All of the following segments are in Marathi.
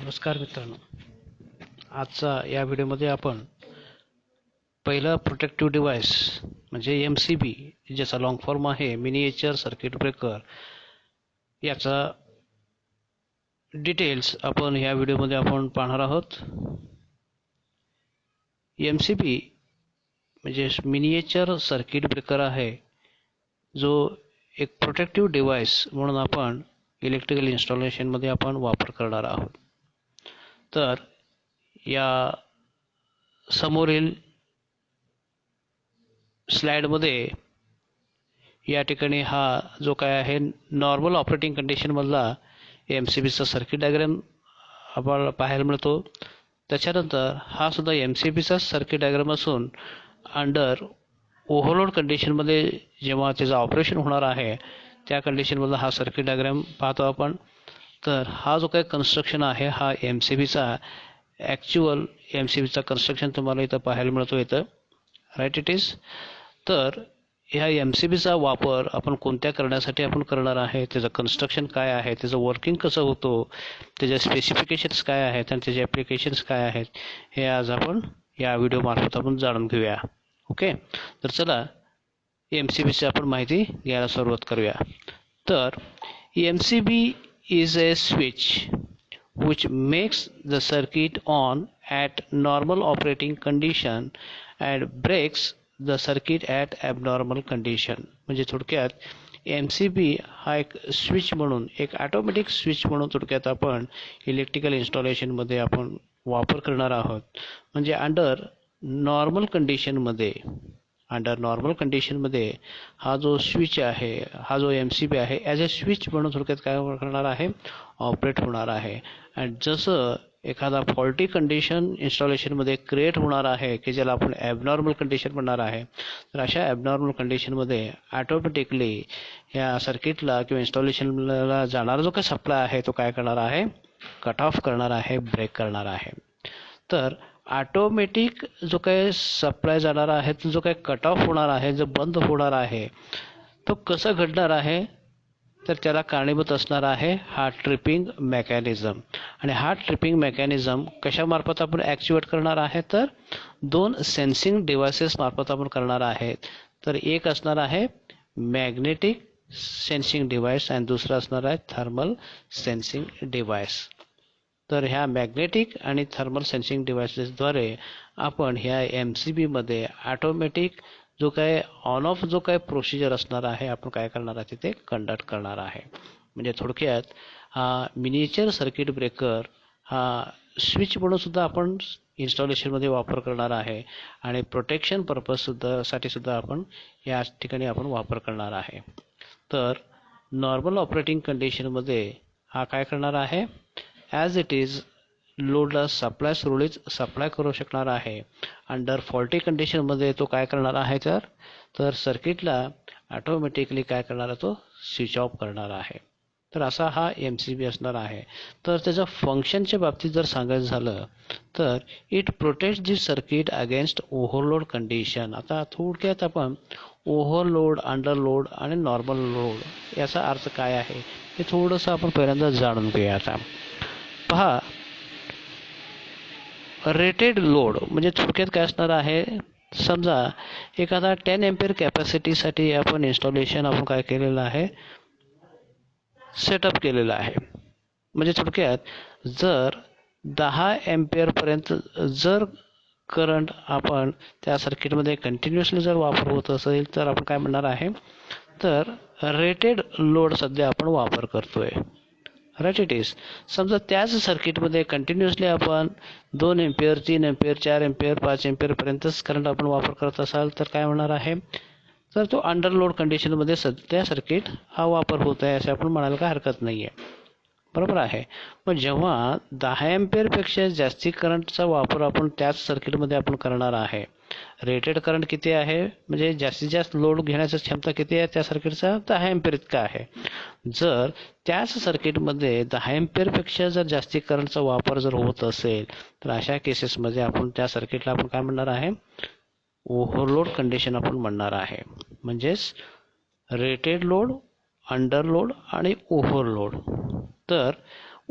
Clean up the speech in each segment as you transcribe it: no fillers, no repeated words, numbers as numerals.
नमस्कार मित्रांनो, आजचा या व्हिडिओमध्ये आपण पहिला प्रोटेक्टिव्ह डिव्हाइस म्हणजे MCB, ज्याचा लॉंग फॉर्म आहे मिनिएचर सर्किट ब्रेकर, याचा डिटेल्स आपण या व्हिडिओमध्ये आपण पाहणार आहोत. MCB म्हणजे मिनिएचर सर्किट ब्रेकर आहे, जो एक प्रोटेक्टिव्ह डिव्हाइस म्हणून आपण इलेक्ट्रिकल इन्स्टॉलेशनमध्ये आपण वापर करणार आहोत. तर या समोरील स्लाइडमध्ये या ठिकाणी हा जो काय आहे नॉर्मल ऑपरेटिंग कंडिशनमधला MCBचा सर्किट डायग्राम आपल्याला पाहायला मिळतो. त्याच्यानंतर हा सुद्धा MCBचा सर्किट डायग्राम असून अंडर ओव्हरलोड कंडिशनमध्ये जेव्हा त्याचं ऑपरेशन होणार आहे त्या कंडिशनमधला हा सर्किट डायग्राम पाहतो आपण. तर हा जो काही कन्स्ट्रक्शन आहे हा MCBचा ॲक्च्युअल MCBचा कन्स्ट्रक्शन तुम्हाला इथं पाहायला मिळतो इथं, राईट इट इज. तर ह्या MCBचा वापर आपण कोणत्या करण्यासाठी आपण करणार आहे, त्याचं कन्स्ट्रक्शन काय आहे, त्याचं वर्किंग कसं होतं, त्याचे स्पेसिफिकेशन्स काय आहेत आणि त्याचे ॲप्लिकेशन्स काय आहेत, हे आज आपण या व्हिडिओमार्फत आपण जाणून घेऊया. ओके, तर चला MCBची आपण माहिती घ्यायला सुरुवात करूया. तर MCB is a switch which makes the circuit on at normal operating condition and breaks the circuit at abnormal condition. म्हणजे थोडक्यात MCB हा एक स्विच म्हणून, एक ऑटोमॅटिक स्विच म्हणून थोडक्यात आपण इलेक्ट्रिकल इन्स्टॉलेशनमध्ये आपण वापर करणार आहोत. म्हणजे अंडर नॉर्मल कंडिशनमध्ये हा जो स्विच आहे, हा जो MCB आहे ॲज अ स्विच म्हणून थोडक्यात काय करणार आहे, ऑपरेट होणार आहे. आणि जसं एखादा फॉल्टी कंडिशन इन्स्टॉलेशनमध्ये क्रिएट होणार आहे की ज्याला आपण ॲबनॉर्मल कंडिशन म्हणणार आहे, तर अशा ॲबनॉर्मल कंडिशनमध्ये ॲटोमॅटिकली ह्या सर्किटला किंवा इन्स्टॉलेशनला जाणारा जो काही सप्लाय आहे तो काय करणार आहे, कट ऑफ करणार आहे, ब्रेक करणार आहे. तर ऑटोमॅटिक जो काही सप्लाय जाणार आहे, तो जो काही कट ऑफ होणार आहे, जो बंद होणार आहे, तो कसं घडणार आहे, तर त्याला कारणीभूत असणार आहे हा ट्रिपिंग मेकॅनिझम. आणि हा ट्रिपिंग मेकॅनिझम कशामार्फत आपण ॲक्टिवेट करणार आहे, तर दोन सेन्सिंग डिव्हायसेस मार्फत आपण करणार आहेत. तर एक असणार आहे मॅग्नेटिक सेन्सिंग डिव्हाइस आणि दुसरा असणार आहे थर्मल सेन्सिंग डिव्हाइस. तर ह्या मॅग्नेटिक आणि थर्मल सेन्सिंग डिव्हाइसेसद्वारे आपण ह्या MCBमध्ये ऑटोमॅटिक जो काय ऑन ऑफ जो काय प्रोसिजर असणार आहे आपण काय करणार आहे तिथे कंडक्ट करणार आहे. म्हणजे थोडक्यात हा मिनिएचर सर्किट ब्रेकर हा स्विच म्हणून सुद्धा आपण इन्स्टॉलेशनमध्ये वापर करणार आहे आणि प्रोटेक्शन साठी सुद्धा आपण या ठिकाणी आपण वापर करणार आहे. तर नॉर्मल ऑपरेटिंग कंडिशनमध्ये हा काय करणार आहे, ॲज इट इज लोडला सुरळीत सप्लाय करू शकणार आहे. अंडर फॉल्टी कंडिशनमध्ये तो काय करणार आहे, तर सर्किटला ऑटोमॅटिकली काय करणार आहे, तो स्विच ऑफ करणार आहे. तर असा हा MCB असणार आहे. तर त्याच्या फंक्शनच्या बाबतीत जर सांगायचं झालं तर it protect the circuit against overload condition. आता थोडक्यात आपण ओव्हरलोड, अंडरलोड आणि नॉर्मल लोड याचा अर्थ काय आहे हे थोडंसं आपण पहिल्यांदा जाणून घेऊया. आता पहा, रेटेड लोड म्हणजे थोडक्यात काय असणार आहे, समजा एखादा 10 एम्पियर कॅपॅसिटीसाठी आपण इन्स्टॉलेशन आपण काय केलेलं आहे, सेटअप केलेलं आहे. म्हणजे थोडक्यात जर 10 एम्पियरपर्यंत जर करंट आपण त्या सर्किटमध्ये कंटिन्युअसली जर वापर होत असेल तर आपण काय म्हणणार आहे, तर रेटेड लोड सध्या आपण वापर करतोय, राईट इट इज. समजा त्याच सर्किटमध्ये कंटिन्युअसली आपण 2 एम्पियर, 3 एम्पियर, 4 एम्पियर, 5 एम्पियरपर्यंतच करंट आपण वापर करत असाल तर काय होणार आहे, तर तो अंडरलोड कंडिशनमध्ये सध्या सर्किट हा वापर होत आहे असे आपण म्हणायला काय हरकत नाही आहे, बरोबर आहे. पण जेव्हा 10 एम्पियरपेक्षा जास्ती करंटचा वापर आपण त्याच सर्किटमध्ये आपण करणार आहे, रेटेड करंट किती आहे म्हणजे जास्तीत जास्त लोड घेण्याची क्षमता किती आहे त्या सर्किटचा, 10 एम्पियर इतका आहे. जर त्याच सर्किटमध्ये 10 एम्पियरपेक्षा जर जास्ती करंटचा वापर जर होत असेल तर अशा केसेसमध्ये आपण त्या सर्किटला आपण काय म्हणणार आहे, ओव्हरलोड कंडिशन आपण म्हणणार आहे. म्हणजेच रेटेड लोड, अंडरलोड आणि ओव्हरलोड. तर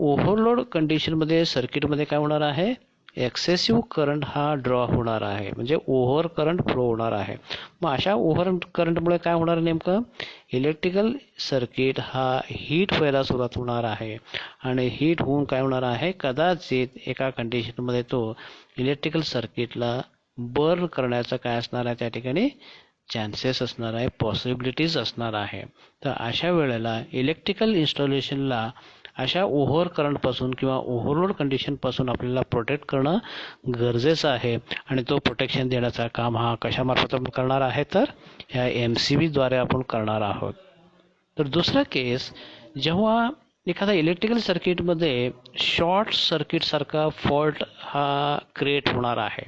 ओव्हरलोड कंडिशनमध्ये सर्किटमध्ये काय होणार आहे, एक्सेसिव्ह करंट हा ड्रॉ होणार आहे, म्हणजे ओव्हर करंट फ्लो होणार आहे. मग अशा ओव्हर करंटमुळे काय होणार नेमकं, इलेक्ट्रिकल सर्किट हा हीट व्हायला सुरुवात होणार आहे आणि हीट होऊन काय होणार आहे, कदाचित एका कंडिशनमध्ये तो इलेक्ट्रिकल सर्किटला बर्न करण्याचं काय असणार आहे, त्या ठिकाणी चान्सेस असणार आहे, पॉसिबिलिटीज असणार आहे. तर अशा वेळेला इलेक्ट्रिकल इन्स्टॉलेशनला अशा ओव्हर करंटपासून किंवा ओव्हरलोड कंडिशनपासून आपल्याला प्रोटेक्ट करणं गरजेचं आहे आणि तो प्रोटेक्शन देण्याचा काम हा कशामार्फत आपण करणार आहे, तर ह्या MCBद्वारे आपण करणार आहोत. तर दुसरा केस, जेव्हा एखादा इलेक्ट्रिकल सर्किटमध्ये शॉर्ट सर्किटसारखा फॉल्ट हा क्रिएट होणार आहे.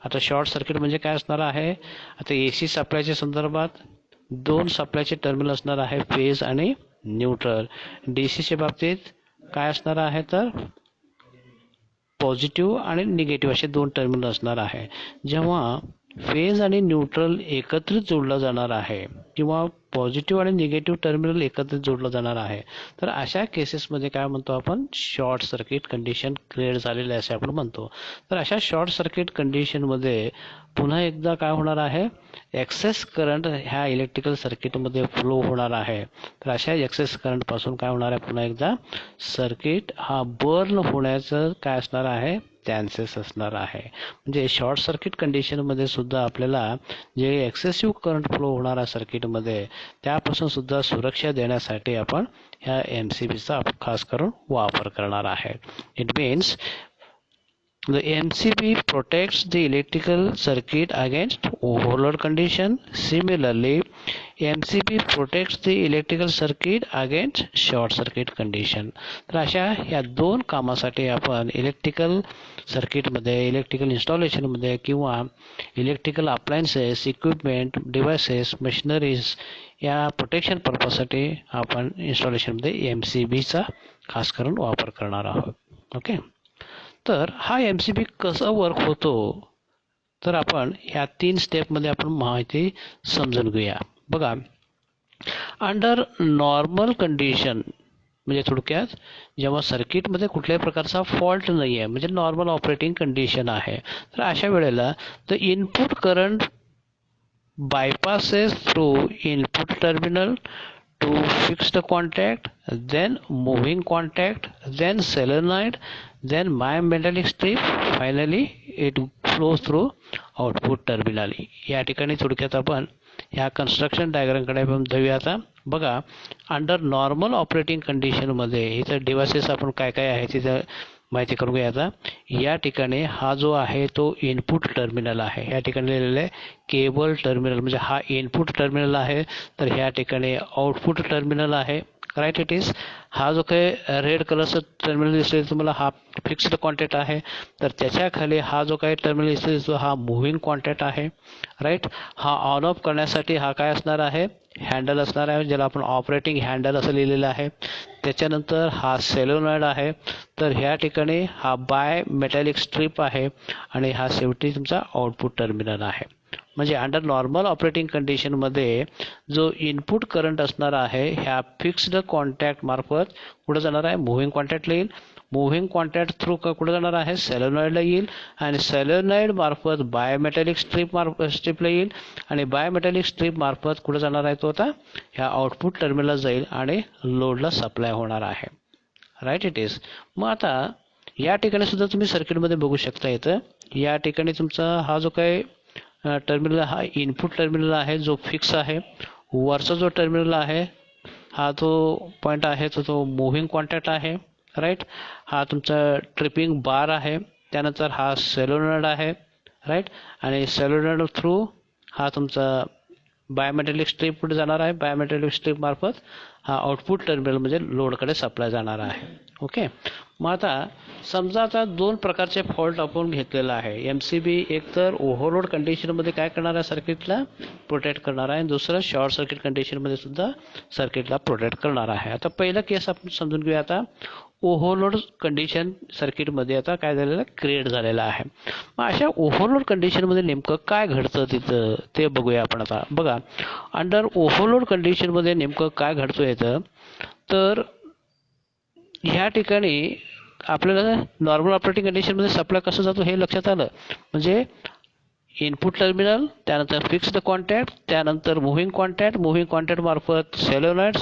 आता शॉर्ट सर्किट म्हणजे काय असणार आहे, आता AC सप्लायच्या संदर्भात 2 सप्लायचे टर्मिनल असणार आहे, फेज आणि न्यूट्रल. DCच्या बाबतीत काय असणार आहे, तर पॉझिटिव्ह आणि निगेटिव्ह असे 2 टर्मिनल असणार आहे. जेव्हा फेज आणि न्यूट्रल एकत्रित जोडला जाणार आहे किंवा पॉझिटिव्ह आणि निगेटिव्ह टर्मिनल एकत्रित जोडलं जाणार आहे, तर अशा केसेसमध्ये काय म्हणतो आपण, शॉर्ट सर्किट कंडिशन क्रिएट झालेली आहे असे आपण म्हणतो. तर अशा शॉर्ट सर्किट कंडिशनमध्ये पुन्हा एकदा काय होणार आहे, एक्सेस करंट ह्या इलेक्ट्रिकल सर्किटमध्ये फ्लो होणार आहे. तर अशा एक्सेस करंटपासून काय होणार आहे, पुन्हा एकदा सर्किट हा बर्न होण्याचं काय असणार आहे, चान्सेस असणार आहे. म्हणजे शॉर्ट सर्किट कंडिशनमध्ये सुद्धा आपल्याला जे एक्सेसिव्ह करंट फ्लो होणार आहे सर्किटमध्ये, त्यापासून सुद्धा सुरक्षा देण्यासाठी आपण ह्या MCBचा खास करून वापर करणार आहे. It means the MCB protects the electrical circuit against overload condition. Similarly, MCB protects the electrical circuit against short circuit condition. तर अशा या 2 कामासाठी आपण इलेक्ट्रिकल सर्किटमध्ये, इलेक्ट्रिकल इन्स्टॉलेशनमध्ये किंवा electrical appliances, equipment, devices, machineries या प्रोटेक्शन पर्पजसाठी आपण इन्स्टॉलेशनमध्ये MCBचा खास करून वापर करणार आहोत. ओके. तर हा MCB कसा वर्क होतो, तर आपण ह्या 3 स्टेपमध्ये आपण माहिती समजून घेऊया. बघा, अंडर नॉर्मल कंडिशन म्हणजे थोडक्यात जेव्हा सर्किटमध्ये कुठल्याही प्रकारचा फॉल्ट नाही आहे, म्हणजे नॉर्मल ऑपरेटिंग कंडिशन आहे, तर अशा वेळेला the input current bypasses through input terminal to fixed contact, then moving contact, then solenoid, then bimetallic strip, finally it flows through output terminal. या ठिकाणी थोडक्यात आपण ह्या कन्स्ट्रक्शन डायग्रामकडे आपण जाऊया. आता बघा, अंडर नॉर्मल ऑपरेटिंग कंडिशनमध्ये इथं डिव्हायसेस आपण काय काय आहे तिथं माहिती करून घ्या. आता या ठिकाणी हा जो आहे तो इनपुट टर्मिनल आहे, या ठिकाणी लिहिलेलं आहे केबल टर्मिनल, म्हणजे हा इनपुट टर्मिनल आहे, तर ह्या ठिकाणी आउटपुट टर्मिनल आहे. Right, it is. हा जो काही रेड कलरचा टर्मिनल दिसेल तुम्हाला, हा फिक्स्ड कॉन्टॅक्ट आहे, तर त्याच्या खाली हा जो काही टर्मिनल दिसतो हा मुव्हिंग कॉन्टॅक्ट आहे. राईट, हा ऑन ऑफ करण्यासाठी हा काय असणार आहे, हँडल असणार आहे, ज्याला आपण ऑपरेटिंग हँडल असं लिहिलेलं आहे. त्याच्यानंतर हा सेलोनॉइड आहे, तर ह्या ठिकाणी हा बाय मेटॅलिक स्ट्रीप आहे आणि हा शेवटी तुमचा आउटपुट टर्मिनल आहे. म्हणजे अंडर नॉर्मल ऑपरेटिंग कंडिशनमध्ये जो इनपुट करंट असणार आहे ह्या फिक्स्ड कॉन्टॅक्ट मार्फत कुठं जाणार आहे, मुव्हिंग कॉन्टॅक्टला येईल. मुव्हिंग कॉन्टॅक्ट थ्रू कुठं जाणार आहे, सेलेनॉइडला येईल आणि सेलेनॉइड मार्फत बायोमेटॅलिक स्ट्रीपला येईल आणि बायोमेटॅलिक स्ट्रीप मार्फत कुठं जाणार आहे, तो आता ह्या आउटपुट टर्मिनलला जाईल आणि लोडला सप्लाय होणार आहे. Right, it is. मग आता या ठिकाणी सुद्धा तुम्ही सर्किटमध्ये बघू शकता, इथं या ठिकाणी तुमचा हा जो काही टर्मिनल हा इनपुट टर्मिनल आहे जो फिक्स आहे. वरचा जो टर्मिनल आहे हा जो पॉईंट आहे तो मुव्हिंग कॉन्टॅक्ट आहे. राईट, हा तुमचा ट्रिपिंग बार आहे. त्यानंतर हा सेलोनॉइड आहे. राईट, आणि सेलोनॉइड थ्रू हा तुमचा बायोमेटॅलिक स्ट्रीप पुढे जाणार आहे. बायोमेटॅलिक स्ट्रीप मार्फत हा आउटपुट टर्मिनल म्हणजे लोडकडे सप्लाय जाणार आहे. ओके. मग आता समजा आता 2 प्रकारचे फॉल्ट आपण घेतलेला आहे. MCB एक तर ओव्हरलोड कंडिशनमध्ये काय करणार आहे, सर्किटला प्रोटेक्ट करणार आहे, आणि दुसरं शॉर्ट सर्किट कंडिशनमध्ये सुद्धा सर्किटला प्रोटेक्ट करणार आहे. आता पहिला केस आपण समजून घेऊया. आता ओव्हरलोड कंडिशन सर्किटमध्ये आता काय झालेलं क्रिएट झालेलं आहे. मग अशा ओव्हरलोड कंडिशनमध्ये नेमकं काय घडतं तिथं ते बघूया आपण. आता बघा, अंडर ओव्हरलोड कंडिशनमध्ये नेमकं काय घडतं येतं, तर ह्या ठिकाणी आपल्याला नॉर्मल ऑपरेटिंग कंडिशनमध्ये सप्लाय कसं जातो हे लक्षात आलं. म्हणजे इनपुट टर्मिनल, त्यानंतर फिक्स्ड कॉन्टॅक्ट, त्यानंतर मुव्हिंग कॉन्टॅक्ट मार्फत सोलेनॉइड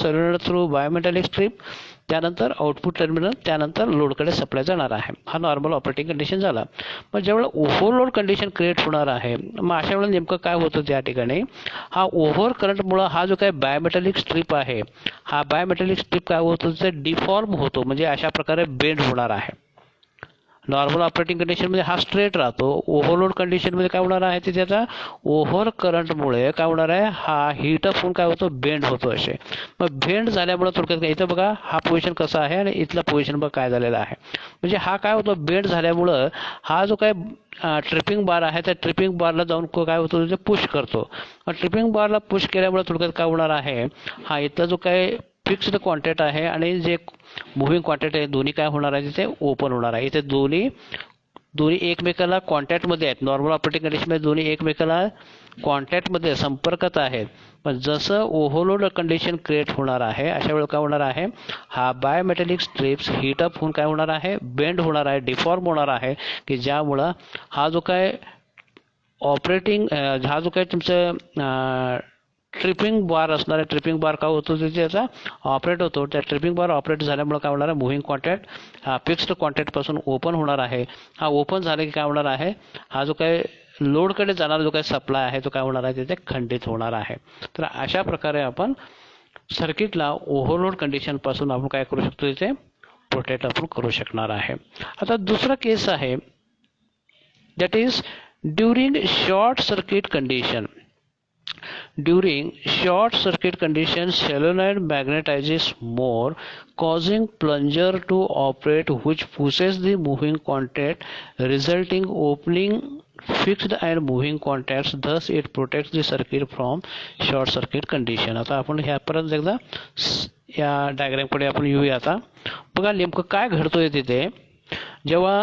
थ्रू बायोमेटॅलिक स्ट्रीप, त्यानंतर आउटपुट टर्मिनल, त्यानंतर लोडकडे सप्लाय जाणार आहे. हा नॉर्मल ऑपरेटिंग कंडिशन झाला. पण ज्यावेळेला ओव्हरलोड कंडिशन क्रिएट होणार आहे, मग अशा वेळेला नेमकं काय होतं त्या ठिकाणी, हा ओव्हर करंटमुळं हा जो काही बायोमेटॅलिक स्ट्रीप आहे, हा बायोमेटॅलिक स्ट्रीप काय होतो, ते डिफॉर्म होतो, म्हणजे अशा प्रकारे बेंड होणार आहे. नॉर्मल ऑपरेटिंग कंडिशनमध्ये हा स्ट्रेट राहतो. ओव्हरलोड कंडिशनमध्ये काय होणार आहे, ते त्याचा ओव्हर करंटमुळे काय होणार आहे, हा हीटअप होऊन काय होतो, बेंड होतो असे. मग बेंड झाल्यामुळे थोडक्यात इथं बघा हा पोझिशन कसा आहे आणि इथला पोझिशन बघा काय झालेला आहे. म्हणजे हा काय होतो, बेंड झाल्यामुळं हा जो काय ट्रिपिंग बार आहे त्या ट्रिपिंग बारला जाऊन काय होतो, ते पुश करतो. ट्रिपिंग बारला पुश केल्यामुळे थोडक्यात काय होणार आहे, हा इथला जो काय फिक्स्ड कॉन्टॅक्ट आहे आणि जे मुव्हिंग कॉन्टॅक्ट आहे दोन्ही काय होणार आहे, तिथे ओपन होणार आहे. इथे दोन्ही एकमेकाला कॉन्टॅक्टमध्ये आहेत. नॉर्मल ऑपरेटिंग कंडिशनमध्ये दोन्ही एकमेकाला कॉन्टॅक्टमध्ये संपर्कात आहेत. पण जसं ओव्हरलोड कंडिशन क्रिएट होणार आहे, अशा वेळेला काय होणार आहे, हा बायोमेटॅलिक स्ट्रिप्स हीटअप होऊन काय होणार आहे, बेंड होणार आहे, डिफॉर्म होणार आहे, की ज्यामुळं हा जो काय ऑपरेटिंग हा जो काय तुमचं ट्रिपिंग बार असणार आहे, ट्रिपिंग बार का होतो, त्याचा ऑपरेट होतो. त्या ट्रिपिंग बार ऑपरेट झाल्यामुळे काय होणार आहे, मुव्हिंग कॉन्टॅक्ट हा फिक्स्ड कॉन्टॅक्टपासून ओपन होणार आहे. हा ओपन झाले की काय होणार आहे, हा जो काय लोडकडे जाणारा जो काही सप्लाय आहे तो काय होणार आहे, तिथे खंडित होणार आहे. तर अशा प्रकारे आपण सर्किटला ओव्हरलोड कंडिशनपासून आपण काय करू शकतो, तिथे प्रोटेक्ट आपण करू शकणार आहे. आता दुसरा केस आहे, that is during short circuit condition. During short circuit condition, solenoid magnetizes more, causing plunger to operate, which pushes the moving contact, resulting opening fixed and moving contacts. Thus, it protects the circuit from short circuit condition. आता आपण ह्या परत एकदा या डायग्रामकडे आपण येऊया. आता बघा नेमकं काय घडतोय तिथे. जेव्हा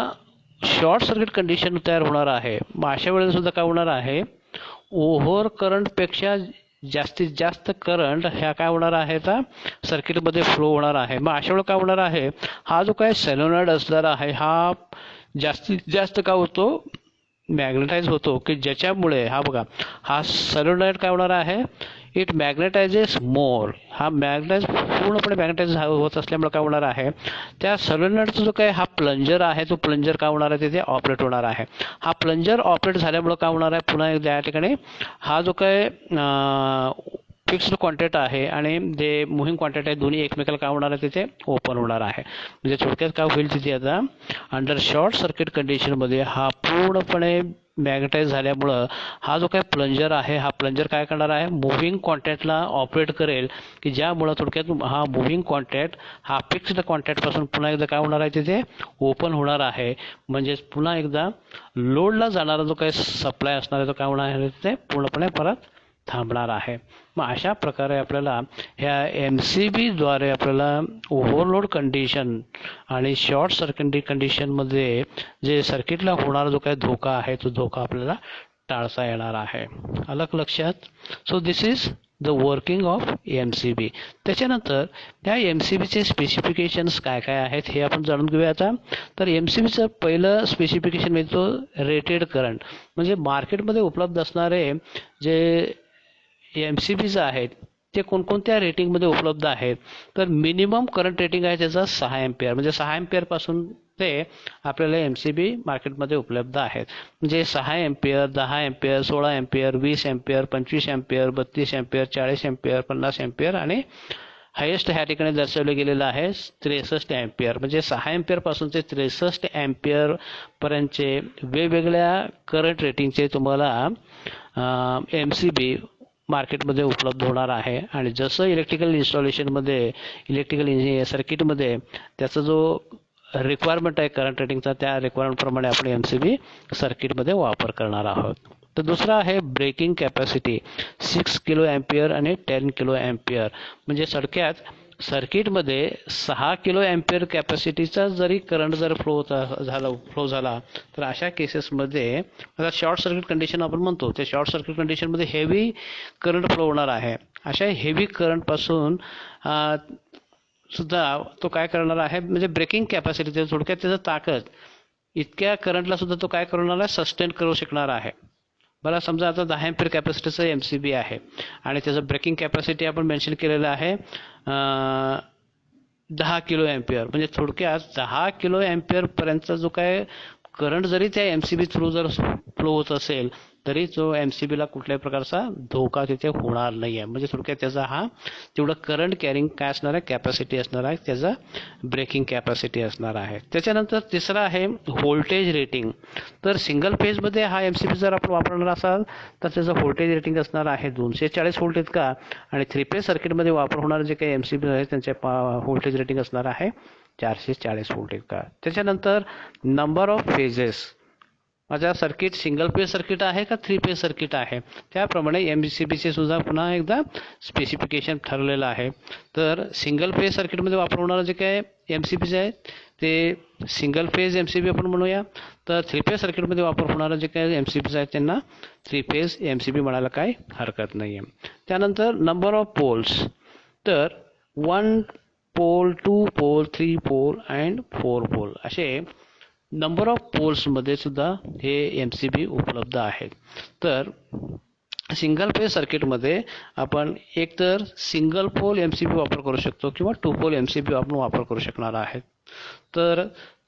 शॉर्ट सर्किट कंडिशन तयार होणार आहे, मग अशा वेळेला सुद्धा काय होणार आहे, ओव्हर करंटपेक्षा जास्तीत जास्त करंट ह्या काय होणार आहे, तर सर्किटमध्ये फ्लो होणार आहे. मग अशा वेळेला काय होणार आहे, हा जो काय सोलेनॉइड असणारा आहे हा जास्तीत जास्त काय होतो, मॅग्नेटाइज होतो, की ज्याच्यामुळे हा बघा हा सोलेनॉइड काय होणार आहे, इट मॅग्नेटायझेस मोर. हा मॅग्नेटाइज पूर्णपणे मॅग्नेटाइज होत असल्यामुळे काय होणार आहे, त्या सोलेनॉइडचा जो काय हा प्लंजर आहे तो प्लंजर काय होणार आहे, तिथे ऑपरेट होणार आहे. हा प्लंजर ऑपरेट झाल्यामुळे काय होणार आहे, पुन्हा एकदा या ठिकाणी हा जो काय फिक्स्ड कॉन्टॅक्ट आहे आणि जे मुव्हिंग कॉन्टॅक्ट आहे दोन्ही एकमेकाला काय होणार आहे, तिथे ओपन होणार आहे. म्हणजे थोडक्यात काय होईल, तिथे आता अंडर शॉर्ट सर्किट कंडिशनमध्ये हा पूर्णपणे मॅग्नेटाइज झाल्यामुळं हा जो काय प्लंजर आहे हा प्लंजर काय करणार आहे, मुव्हिंग कॉन्टॅक्टला ऑपरेट करेल, की ज्यामुळं थोडक्यात हा मुव्हिंग कॉन्टॅक्ट हा फिक्स्ड कॉन्टॅक्टपासून पुन्हा एकदा काय होणार आहे, तिथे ओपन होणार आहे. म्हणजेच पुन्हा एकदा लोडला जाणारा जो काही सप्लाय असणार आहे तो काय होणार आहे, तिथे पूर्णपणे परत थांबणार आहे. मग अशा प्रकारे आपल्याला ह्या MCBद्वारे आपल्याला ओव्हरलोड कंडिशन आणि शॉर्ट सर्किट कंडिशनमध्ये जे सर्किटला होणारा जो काही धोका आहे तो धोका आपल्याला टाळता येणार आहे. अलग लक्षात. So this is the working of MCB. त्याच्यानंतर त्या MCBचे स्पेसिफिकेशन्स काय काय आहेत हे आपण जाणून घेऊया. आता तर MCBचं पहिलं स्पेसिफिकेशन म्हणजे तो रेटेड करंट, म्हणजे मार्केटमध्ये उपलब्ध असणारे जे MCBs आहेत ते कोणकोणत्या रेटिंगमध्ये उपलब्ध आहेत. तर मिनिमम करंट रेटिंग आहे त्याचा 6 एम्पियर, म्हणजे 6 एम्पियरपासून ते आपल्याला MCB मार्केटमध्ये उपलब्ध आहेत. म्हणजे 6 ampere, 10 ampere, 16 ampere, 20 ampere, 25 ampere, 32 ampere, 40 ampere, 50 ampere आणि हायेस्ट ह्या ठिकाणी दर्शवलं गेलेलं आहे 63 एम्पियर. म्हणजे 6 एम्पियरपासून ते 63 एम्पियरपर्यंतचे वेगवेगळ्या करंट रेटिंगचे तुम्हाला MCB मार्केटमध्ये उपलब्ध होणार आहे. आणि जसं इलेक्ट्रिकल इन्स्टॉलेशनमध्ये इलेक्ट्रिकल सर्किटमध्ये त्याचा जो रिक्वायरमेंट आहे करंट रेटिंगचा, त्या रिक्वायरमेंटप्रमाणे आपण MCB सर्किटमध्ये वापर करणार आहोत. तर दुसरा आहे ब्रेकिंग कॅपॅसिटी 6 किलो एम्पियर आणि 10 किलो एम्पियर. म्हणजे थोडक्यात सर्किटमध्ये 6 किलो एम्पियर कॅपॅसिटीचा जरी करंट जर फ्लो झाला तर अशा केसेसमध्ये आता शॉर्ट सर्किट कंडिशन आपण म्हणतो, त्या शॉर्ट सर्किट कंडिशनमध्ये हेवी करंट फ्लो होणार आहे. अशा हेवी करंटपासून सुद्धा तो काय करणार आहे, म्हणजे ब्रेकिंग कॅपॅसिटी, थोडक्यात त्याचं ताकद इतक्या करंटला सुद्धा तो काय करणार आहे, सस्टेन करू शकणार आहे. मला समजा आता 10 एम्पियर कॅपॅसिटीचं MCB आहे आणि त्याचं ब्रेकिंग कॅपॅसिटी आपण मेन्शन केलेलं आहे 10 किलो एम्पियर, म्हणजे थोडक्यात 10 किलो एम्पियर पर्यंतचा जो काय करंट जरी त्या MCB थ्रू जर फ्लो होत असेल तरी जो MCB ला कुठल्याही प्रकारचा धोका तिथे होणार नाही आहे. म्हणजे थोडक्यात त्याचा हा तेवढं करंट कॅरिंग काय असणार आहे, कॅपॅसिटी असणार आहे, त्याचा ब्रेकिंग कॅपॅसिटी असणार आहे. त्याच्यानंतर तिसरा आहे व्होल्टेज रेटिंग. तर सिंगल फेजमध्ये हा MCB जर आपण वापरणार असाल तर त्याचं व्होल्टेज रेटिंग असणार आहे 240 व्होल्ट इतका, आणि 3 फेज सर्किटमध्ये वापर होणारे जे काही MCB आहेत त्यांचे व्होल्टेज रेटिंग असणार आहे 440 व्होल्ट इतका. त्याच्यानंतर नंबर ऑफ फेजेस, माझा सर्किट सिंगल फेज सर्किट आहे का 3 फेज सर्किट आहे, त्याप्रमाणे MCBचे सुद्धा पुन्हा एकदा स्पेसिफिकेशन ठरलेलं आहे. तर सिंगल फेज सर्किटमध्ये वापर होणारे जे काय MCBs आहेत ते सिंगल फेज MCB आपण म्हणूया. तर 3 फेज सर्किटमध्ये वापर होणारे जे काही MCBs आहेत त्यांना 3 फेज MCB म्हणायला काही हरकत नाही आहे. त्यानंतर नंबर ऑफ पोल्स, तर 1 pole, 2 pole, 3 pole and 4 pole असे नंबर ऑफ पोल्समध्ये सुद्धा हे MCB उपलब्ध आहेत. तर सिंगल फेज सर्किटमध्ये आपण एकतर सिंगल पोल MCB वापर करू शकतो किंवा 2 पोल MCB आपण वापर करू शकणार आहेत. तर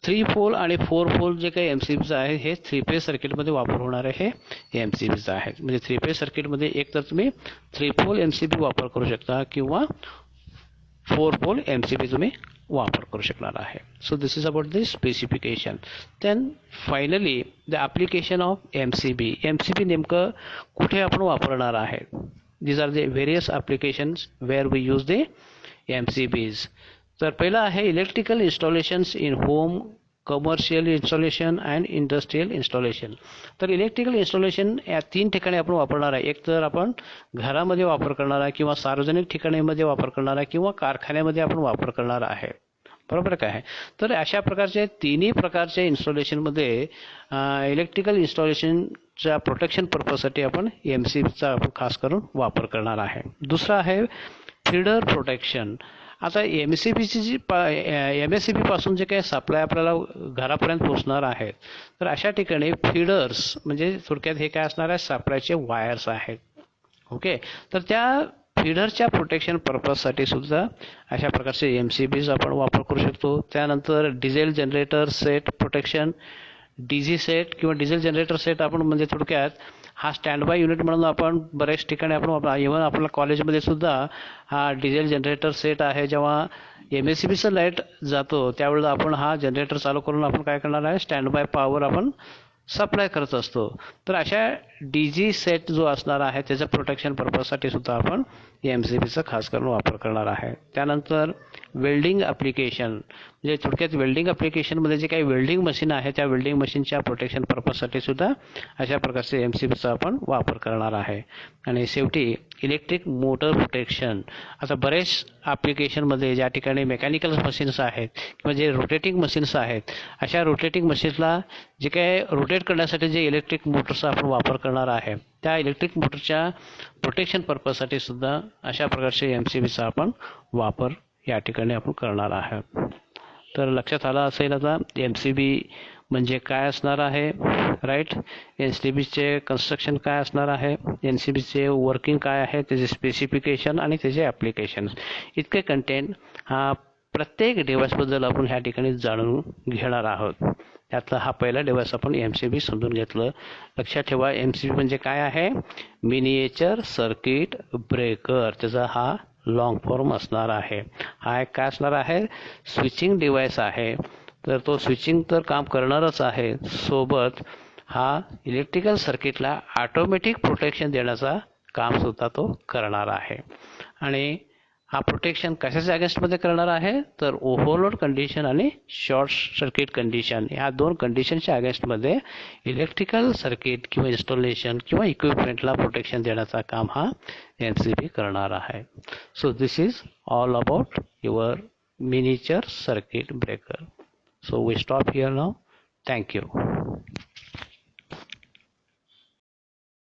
3 पोल आणि 4 पोल जे काही MCBs आहेत हे 3 फेज सर्किटमध्ये वापर होणारे हे MCBs आहेत. म्हणजे 3 फेज सर्किटमध्ये एकतर तुम्ही 3 पोल MCB वापर करू शकता किंवा 4 पोल MCB तुम्ही वापर करू शकणार आहे. So this is about the specification. Then finally the application of MCB. MCB नेमकं कुठे आपण वापरणार आहे. These are the various applications where we use the MCBs. तर पहिलं आहे electrical installations in home, commercial installation and industrial installation. तर इलेक्ट्रिकल इन्स्टॉलेशन या 3 ठिकाणी आपण वापरणार आहे. एक तर आपण घरामध्ये वापर करणार आहे किंवा सार्वजनिक ठिकाणीमध्ये वापर करणार आहे किंवा कारखान्यामध्ये आपण वापर करणार आहे. बरोबर काय आहे. तर अशा प्रकारचे तिन्ही प्रकारच्या इन्स्टॉलेशनमध्ये इलेक्ट्रिकल इन्स्टॉलेशनच्या प्रोटेक्शन पर्पजसाठी आपण MCBचा आपण खास करून वापर करणार आहे. दुसरा आहे फीडर प्रोटेक्शन. आता MCBची जी MSCB पासून जे काही सप्लाय आपल्याला घरापर्यंत पोहोचणार आहेत तर अशा ठिकाणी फीडर्स म्हणजे थोडक्यात हे काय असणार आहे, सप्लायचे वायर्स आहेत. ओके, तर त्या फीडरच्या प्रोटेक्शन पर्पजसाठी सुद्धा अशा प्रकारचे MCBs आपण वापर करू शकतो. त्यानंतर diesel generator set protection, DG set किंवा डिझेल जनरेटर सेट आपण म्हणजे थोडक्यात हा स्टँड बाय युनिट म्हणून आपण बऱ्याच ठिकाणी आपण इव्हन आपल्या कॉलेजमध्ये सुद्धा हा डिझेल जनरेटर सेट आहे. जेव्हा MSCBचं लाईट जातो त्यावेळेस आपण हा जनरेटर चालू करून आपण काय करणार आहे, स्टँड बाय पॉवर आपण सप्लाय करत असतो. तर अशा DG सेट जो असणार आहे त्याच्या प्रोटेक्शन पर्पजसाठी सुद्धा आपण MCBचा खास करून वापर करणार आहे. त्यानंतर वेल्डिंग ॲप्लिकेशन म्हणजे थोडक्यात वेल्डिंग ॲप्लिकेशनमध्ये जे काही वेल्डिंग मशीन आहे त्या वेल्डिंग मशीनच्या प्रोटेक्शन पर्पजसाठी सुद्धा अशा प्रकारचे MCBचा आपण वापर करणार आहे. आणि शेवटी इलेक्ट्रिक मोटर प्रोटेक्शन. आता बरेच ॲप्लिकेशनमध्ये ज्या ठिकाणी मेकॅनिकल मशीन्स आहेत किंवा जे रोटेटिंग मशीन्स आहेत अशा रोटेटिंग मशीन्सला जे काही रोटेट करण्यासाठी जे इलेक्ट्रिक मोटर्सचा आपण वापर करणार आहे त्या इलेक्ट्रिक मोटरच्या प्रोटेक्शन पर्पजसाठी सुद्धा अशा प्रकारचे MCBचा आपण वापर या ठिकाणी आपण करणार आहोत. तर लक्षात आलं असेल आता MCB म्हणजे काय असणार आहे, राईट. MCBचे कन्स्ट्रक्शन काय असणार आहे, MCBचे वर्किंग काय आहे, त्याचे स्पेसिफिकेशन आणि त्याचे ॲप्लिकेशन्स, इतके कंटेंट हा प्रत्येक डिव्हाइसबद्दल आपण ह्या ठिकाणी जाणून घेणार आहोत. त्यातला हा पहिला डिव्हाइस आपण MCB समजून घेतलं. लक्षात ठेवा MCB म्हणजे काय आहे, मिनिएचर सर्किट ब्रेकर. त्याचा हा लॉंग फॉर्म असणार आहे. हा एक काय असणार आहे, स्विचिंग डिव्हाइस आहे. तर तो स्विचिंग तर काम करणारच आहे, सोबत हा इलेक्ट्रिकल सर्किटला ऑटोमॅटिक प्रोटेक्शन देण्याचा काम सुद्धा तो करणार आहे. आणि हा प्रोटेक्शन कशाच्या अगेन्स्टमध्ये करणार आहे, तर ओव्हरलोड कंडिशन आणि शॉर्ट सर्किट कंडिशन ह्या 2 कंडिशनच्या अगेन्स्टमध्ये इलेक्ट्रिकल सर्किट किंवा इन्स्टॉलेशन किंवा इक्विपमेंटला प्रोटेक्शन देण्याचा काम हा MCB करणार आहे. So this is all about your miniature circuit breaker. So we stop here now. Thank you.